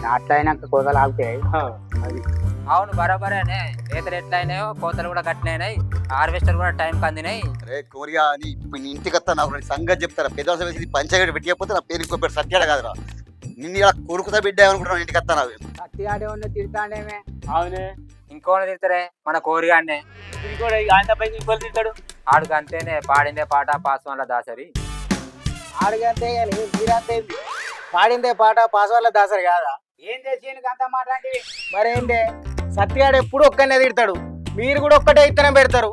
నాట్లు అయినాక కోతలు ఆగుతాయి. అది అవును బరాబరేనే. రేతలు ఎట్లయినాయో కోతలు కూడా కట్టినాయి, హార్వెస్టర్ కూడా టైంకి అందినాయి. అరే కోరియా అని ఇప్పుడు నీ ఇంటికి వస్తా నాకు సంగతి చెప్తారా పెద్ద వేసి పంచాయతీ పెట్టకపోతే నా పేరు ఇంకో పేరు సత్యాడ కాదురా. నిన్ను ఇలా కొడుకుతా బిడ్డ అనుకుంటున్నాను ఇంటికి వస్తా నాకు. కత్తి ఆడే ఉన్న తిడతాడేమే. అవునే. ఇంకోని తిడతారే మన కోరిగానే. ఇంకోటి ఆయన పైన ఇంకోటి తింటాడు. ఆడుకు అంతేనే పాడిందే పాట పాస్వాన్ల దాసరి. ఆడుగంతే కానీ మీరంతే పాడిందే పాట పాసవాళ్ళ దాసరి కాదా? ఏం చేసి అంత మాట్లాడి మరేంటి సత్యాడు ఎప్పుడు ఒక్కనే తిడతాడు, మీరు కూడా ఒక్కటే ఇత్తనం పెడతారు.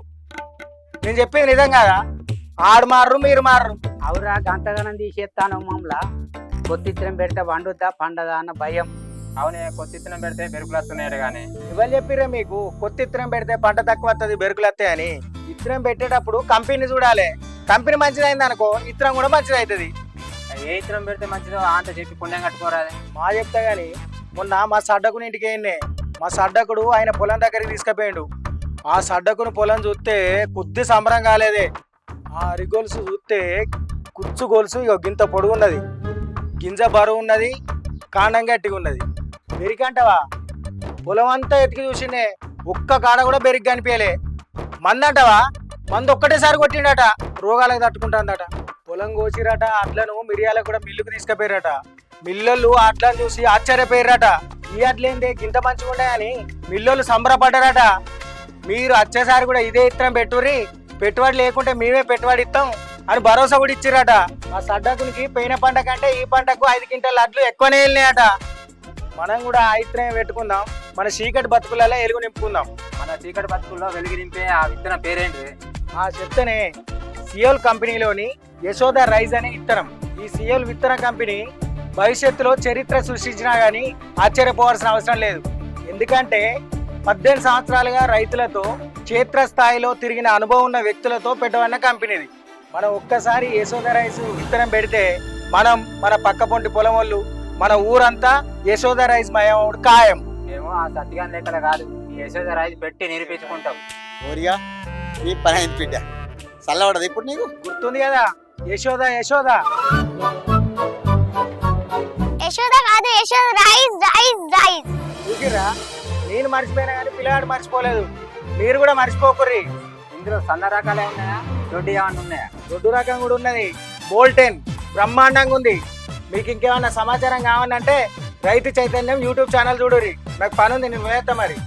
నేను చెప్పేది నిజం కాదా? ఆడు మారు మీరు మారు. అవురా గంతగనం తీసేస్తాను మమ్మల్ని. కొత్తిత్తనం పెడితే వండుద్దా పండదా అన్న భయం. అవునే కొత్త ఇత్తనం పెడితే బెరుకులు వస్తున్నాయి కానీ. ఇవాళ చెప్పిరే మీకు కొత్త ఇత్తనం పెడితే పంట తక్కువ వస్తుంది బెరుకులు వస్తాయి అని. ఇత్తనం పెట్టేటప్పుడు కంపెనీ చూడాలి. కంపెనీ మంచిదైంది అనుకో ఇత్తనం కూడా మంచిది అవుతుంది. ఏ ఇత్తనం పెడితే మంచిదో అంత చెప్పి పుణ్యం కట్టుకోరాదే. మా చెప్తా గాని మొన్న మా సడ్డకుని ఇంటికి అయినే. మా సడ్డకుడు ఆయన పొలం దగ్గరికి తీసుకుపోయిండు. ఆ సడ్డకుని పొలం చూస్తే కొద్ది సంబరం కాలేదే. ఆ అరిగొలుసు చూస్తే కుచ్చు గొలుసు ఇక గింత పొడుగున్నది, గింజ బరువు ఉన్నది, కాండం గట్టిగా ఉన్నది. బెరికంటవా పొలం అంతా ఎతికి చూసిండే, ఒక్క కాడ కూడా బెరిగి కనిపించలే. మందంటవా మందు ఒక్కటేసారి కొట్టిండట, రోగాలకు తట్టుకుంటాందట. పొలం కోసిరట, అట్లను మిరియాలకు కూడా మిల్లుకు తీసుకుపోయారట. మిల్లోళ్ళు అట్లను చూసి ఆశ్చర్యపోయారట. ఈ అట్లేందే గింత మంచిగా ఉన్నాయని మిల్లోళ్ళు సంబరపడ్డారట. మీరు వచ్చేసారి కూడా ఇదే ఇత్తనం పెట్టుర్రి, పెట్టుబడి లేకుంటే మేమే పెట్టుబడి ఇస్తాం అని భరోసా కూడా ఇచ్చిరట. ఆ సడ్డకునికి పోయిన పంట కంటే ఈ పంటకు 5 క్వింటాల అడ్లు ఎక్కువనే వెళ్ళినాయట. మనం కూడా ఆ ఇత్తనం పెట్టుకుందాం, మన చీకటి బతుకులలో ఎలుగు నింపుకుందాం. మన చీకటి బతుకుల్లో వెలుగు నింపే ఆ విత్తనం పేరేంటి? ఆ చెప్తేనే సియోల్ కంపెనీలోని యశోద రైస్ అనే ఇత్తనం. ఈ సియోల్ విత్తన కంపెనీ భవిష్యత్తులో చరిత్ర సృష్టించినా గానీ ఆశ్చర్యపోవాల్సిన అవసరం లేదు. ఎందుకంటే 18 సంవత్సరాలుగా రైతులతో క్షేత్రస్థాయిలో తిరిగిన అనుభవం ఉన్న వ్యక్తులతో పెట్టవన్న కంపెనీది. మనం ఒక్కసారి యశోద రైస్ విత్తనం పెడితే మనం, మన పక్క పొంటి పొలం వాళ్ళు, మన ఊరంతా యశోద రైస్ మయం ఖాయం. మేము ఆ సత్యాన్ని లెక్కలు కాదు, యశోద రైస్ పెట్టి నిరూపించుకుంటాం. కోరియా నీ పని అయింది బిడ్డ, చల్లబడదు ఇప్పుడు నీకు. గుర్తుంది కదా యశోద యశోద. యశోద కాదు యశోద రైస్ రైస్ రైస్. చూసిరా నేను మర్చిపోయినా కానీ పిల్లగాడు మర్చిపోలేదు. మీరు కూడా మర్చిపోకుర్రి. ఇందులో సన్న రకాలే ఉన్నాయా, దొడ్డి ఏమన్నా ఉన్నాయా? దొడ్డు రకం కూడా ఉన్నది, బోల్టెన్ బ్రహ్మాండంగా ఉంది. మీకు ఇంకేమన్నా సమాచారం కావాలంటే రైతు చైతన్యం యూట్యూబ్ ఛానల్ చూడుర్రి. నాకు పని ఉంది, నేను వేస్తా మరి.